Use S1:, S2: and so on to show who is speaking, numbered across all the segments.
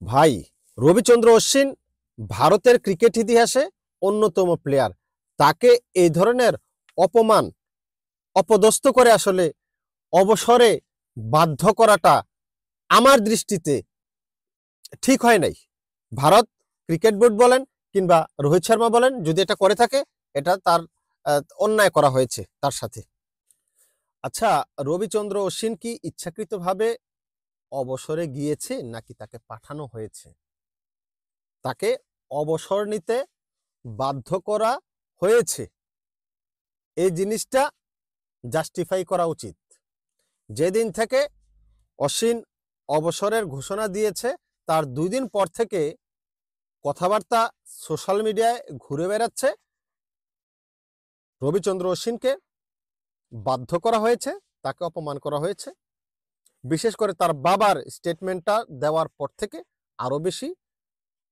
S1: ভাই, রবিচন্দ্র অশ্বিন ভারতের ক্রিকেট ইতিহাসে অন্যতম প্লেয়ার। তাকে এই ধরনের অপমান অপদস্থ করে আসলে অবসরে বাধ্য করাটা আমার দৃষ্টিতে ঠিক হয় নাই। ভারত ক্রিকেট বোর্ড বলেন কিংবা রোহিত শর্মা বলেন, যদি এটা করে থাকে এটা তার অন্যায় করা হয়েছে তার সাথে। আচ্ছা, রবিচন্দ্র অশ্বিন কি ইচ্ছাকৃতভাবে অবসরে গিয়েছে নাকি তাকে পাঠানো হয়েছে? তাকে অবসর নিতে বাধ্য করা হয়েছে, এই জিনিসটা জাস্টিফাই করা উচিত। যেদিন থেকে অশ্বিন অবসরের ঘোষণা দিয়েছে তার 2 দিন পর থেকে কথাবার্তা সোশ্যাল মিডিয়ায় ঘুরে বেড়াচ্ছে রবিচন্দ্র অশ্বিনকে বাধ্য করা হয়েছে, তাকে অপমান করা হয়েছে। বিশেষ করে তার বাবার স্টেটমেন্টটা দেওয়ার পর থেকে আরো বেশি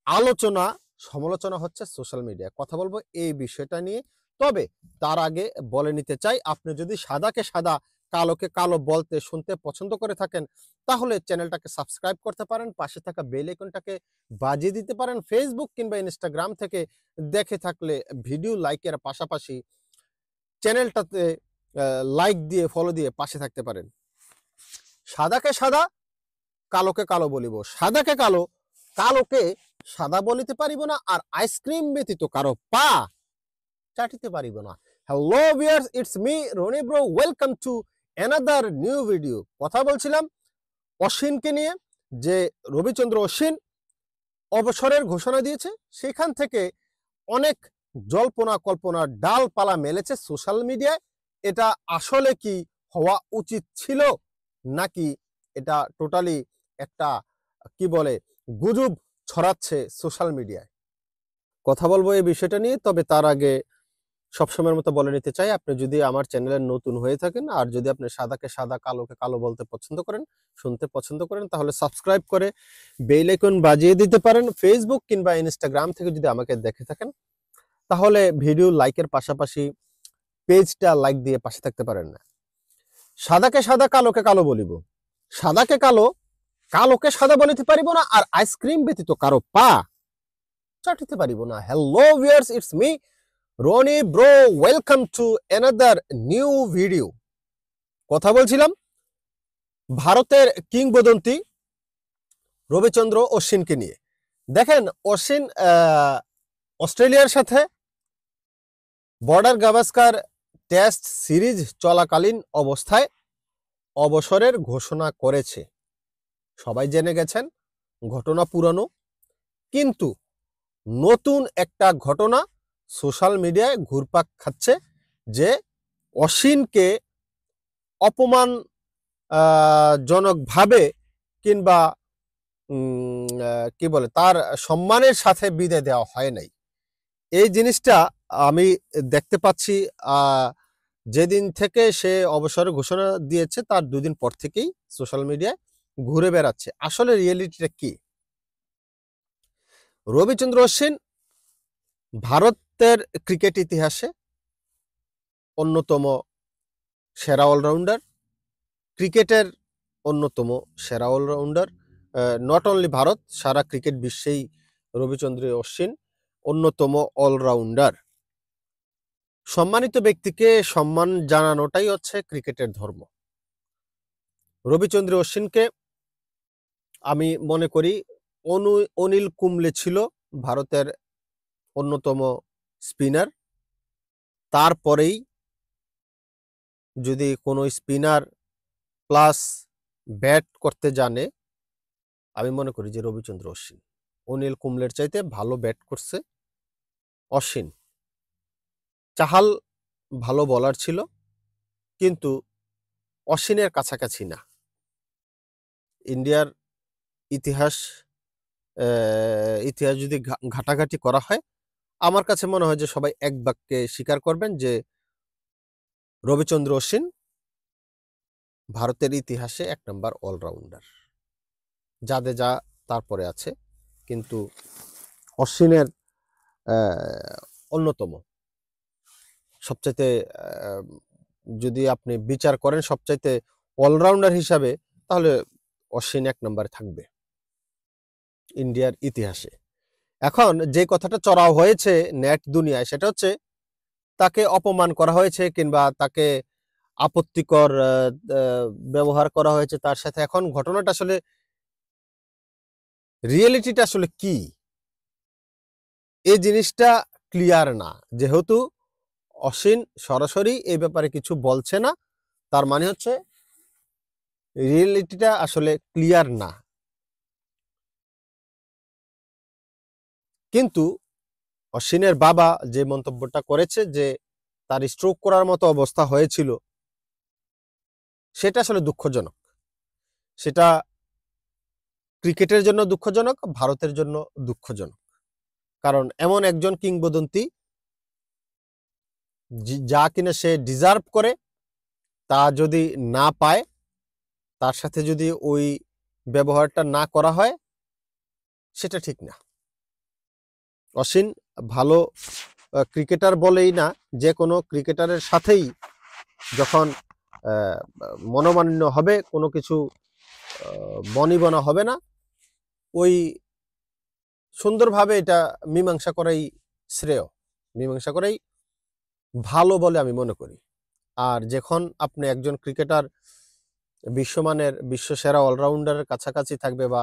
S1: আলোচনা সমালোচনা হচ্ছে সোশ্যাল মিডিয়ায়। কথা বলবো এই বিষয়টা নিয়ে। তবে তার আগে বলে নিতে চাই, আপনি যদি সাদাকে সাদা কালোকে কালো বলতে শুনতে পছন্দ করে থাকেন তাহলে চ্যানেলটাকে সাবস্ক্রাইব করতে পারেন, পাশে থাকা বেল আইকনটাকে বাজিয়ে দিতে পারেন। ফেসবুক কিংবা ইনস্টাগ্রাম থেকে দেখে থাকলে ভিডিও লাইকের পাশাপাশি চ্যানেলটাতে লাইক দিয়ে ফলো দিয়ে পাশে থাকতে পারেন। সাদাকে সাদা কালোকে কালো বলিব, সাদাকে কালো কালোকে সাদা বলিতে পারিব না, আর আইসক্রিম ব্যতীত কারো পা চাটিতে পারিব না। Hello viewers, it's me Roni bro, welcome to another new video. কথা বলছিলাম অশ্বিনকে নিয়ে, যে রবিচন্দ্র অশ্বিন অবসরের ঘোষণা দিয়েছে। সেখান থেকে অনেক জল্পনা কল্পনার ডালপালা মেলেছে সোশ্যাল মিডিয়ায়। এটা আসলে কি হওয়া উচিত ছিল নাকি এটা টোটালি একটা কি বলে গুজব ছড়াচ্ছে সোশ্যাল মিডিয়ায়? কথা বলবো এই বিষয়টা নিয়ে। তবে তার আগে সবসময়ের মতো বলে নিতে চাই, আপনি যদি আমার চ্যানেলে নতুন হয়ে থাকেন আর যদি আপনি সাদাকে সাদা কালোকে কালো বলতে পছন্দ করেন, শুনতে পছন্দ করেন, তাহলে সাবস্ক্রাইব করে বেল আইকন বাজিয়ে দিতে পারেন। ফেসবুক কিংবা ইনস্টাগ্রাম থেকে যদি আমাকে দেখে থাকেন তাহলে ভিডিও লাইকের পাশাপাশি পেজটা লাইক দিয়ে পাশে থাকতে পারেন না। সাদাকে সাদা কালোকে কালো বলিব, সাদাকে কালো কালোকে সাদা বলিতে পারিব না, আর আইসক্রিম ব্যতীত কারো পা চাটিতে পারিব না। Hello viewers, it's me Roni bro, welcome to another new video. কথা বলছিলাম ভারতের কিংবদন্তি রবিচন্দ্র অশ্বিনকে নিয়ে। দেখেন, অশ্বিন অস্ট্রেলিয়ার সাথে বর্ডার গাভাস্কার টেস্ট সিরিজ চলাকালীন অবস্থায় অবসরের ঘোষণা করেছে। সবাই জেনে গেছেন, ঘটনা পুরানো, কিন্তু নতুন একটা ঘটনা সোশ্যাল মিডিয়ায় ঘুরপাক খাচ্ছে, যে অশ্বিনকে অপমান জনকভাবে কিংবা কি বলে তার সম্মানের সাথে বিদায় দেওয়া হয় নাই। এই জিনিসটা আমি দেখতে পাচ্ছি যেদিন থেকে সে অবসরের ঘোষণা দিয়েছে তার 2 দিন পর থেকেই সোশ্যাল মিডিয়ায় ঘুরে বেড়াচ্ছে। আসলে রিয়েলিটিটা কি? রবিচন্দ্র অশ্বিন ভারতের ক্রিকেট ইতিহাসে অন্যতম সেরা অলরাউন্ডার, ক্রিকেটের অন্যতম সেরা অলরাউন্ডার। নট অনলি ভারত, সারা ক্রিকেট বিশ্বেই রবিচন্দ্র অশ্বিন অন্যতম অলরাউন্ডার। সম্মানিত ব্যক্তিকে সম্মান জানানোটাই হচ্ছে ক্রিকেটের ধর্ম। রবিচন্দ্র অশ্বিনকে আমি মনে করি অনিল কুম্বলে ছিল ভারতের অন্যতম স্পিনার। তারপরেই যদি কোনো স্পিনার প্লাস ব্যাট করতে জানে, আমি মনে করি যে রবিচন্দ্র অশ্বিন। অনিল কুম্বলের চাইতে ভালো ব্যাট করছে অশ্বিন। চাহাল ভালো বলার ছিল, কিন্তু অশ্বিনের কাছাকাছি না। ইন্ডিয়ার ইতিহাস ইতিহাস যদি ঘাটাঘাটি করা হয়, আমার কাছে মনে হয় যে সবাই এক বাক্যে স্বীকার করবেন যে রবিচন্দ্র অশ্বিন ভারতের ইতিহাসে 1 নম্বর অলরাউন্ডার। জাদেজা তারপরে আছে, কিন্তু অশ্বিনের অন্যতম সবচাইতে যদি আপনি বিচার করেন সবচাইতে অলরাউন্ডার হিসাবে, তাহলে অশ্বিন 1 নম্বরে থাকবে। ইন্ডিয়ার ইতিহাসে। এখন যে কথাটা চড়াও হয়েছে নেট দুনিয়ায় সেটা হচ্ছে তাকে অপমান করা হয়েছে কিংবা তাকে আপত্তিকর ব্যবহার করা হয়েছে তার সাথে। এখন ঘটনাটা আসলে রিয়েলিটিটা আসলে কি এই জিনিসটা ক্লিয়ার না। যেহেতু অসীম সরাসরি এই ব্যাপারে কিছু বলছে না, তার মানে হচ্ছে রিয়েলিটিটা আসলে ক্লিয়ার না। কিন্তু অশ্বিনের বাবা যে মন্তব্যটা করেছে যে তার স্ট্রোক করার মতো অবস্থা হয়েছিল, সেটা আসলে দুঃখজনক। সেটা ক্রিকেটের জন্য দুঃখজনক, ভারতের জন্য দুঃখজনক। কারণ এমন একজন কিংবদন্তি যা কিনা সে ডিজার্ভ করে তা যদি না পায়, তার সাথে যদি ওই ব্যবহারটা না করা হয়, সেটা ঠিক না। অশ্বিন ভালো ক্রিকেটার বলেই না, যে কোনো ক্রিকেটারের সাথেই যখন মনোমালিন্য হবে, কোনো কিছু বনিবনা হবে না, ওই সুন্দরভাবে এটা মীমাংসা করাই শ্রেয়, মীমাংসা করাই ভালো বলে আমি মনে করি। আর যখন আপনি একজন ক্রিকেটার বিশ্বমানের বিশ্বসেরা অলরাউন্ডারের কাছাকাছি থাকবে, বা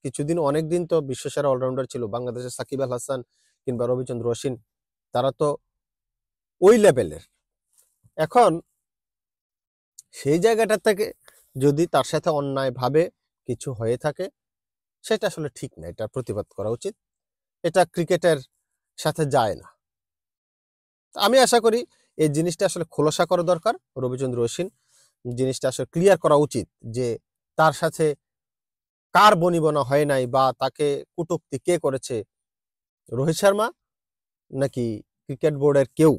S1: কিছুদিন অনেকদিন তো বিশ্বসেরা অলরাউন্ডার ছিল বাংলাদেশের সাকিব আল হাসান কিংবা রবিচন্দ্র অশ্বিন, তারা তো ওই লেভেলের। এখন সেই জায়গাটা থেকে যদি তার সাথে অন্যায়ভাবে কিছু হয়ে থাকে, সেটা আসলে ঠিক না, এটা প্রতিবাদ করা উচিত। এটা ক্রিকেটের সাথে যায় না। আমি আশা করি এই জিনিসটা আসলে খোলাসা করা দরকার। রবিচন্দ্র অশ্বিন জিনিসটা আসলে ক্লিয়ার করা উচিত যে তার সাথে কার বনিবনা হয় নাই, বা তাকে কটূক্তি কে করেছে, রোহিত শর্মা নাকি ক্রিকেট বোর্ডের কেউ,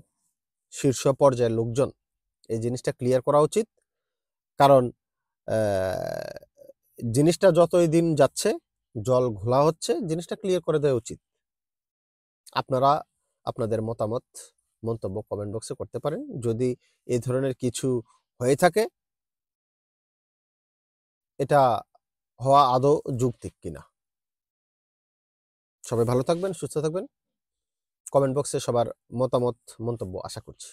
S1: শীর্ষ পর্যায়ের লোকজন। এই জিনিসটা ক্লিয়ার করা উচিত। কারণ জিনিসটা যতই দিন যাচ্ছে জল ঘোলা হচ্ছে, জিনিসটা ক্লিয়ার করে দেওয়া উচিত। আপনারা আপনাদের মতামত মন্তব্য কমেন্ট বক্সে করতে পারেন। যদি এই ধরনের কিছু হয়ে থাকে, এটা হওয়া আদৌ যৌক্তিক কিনা। সবাই ভালো থাকবেন, সুস্থ থাকবেন। কমেন্ট বক্সে সবার মতামত মন্তব্য আশা করছি।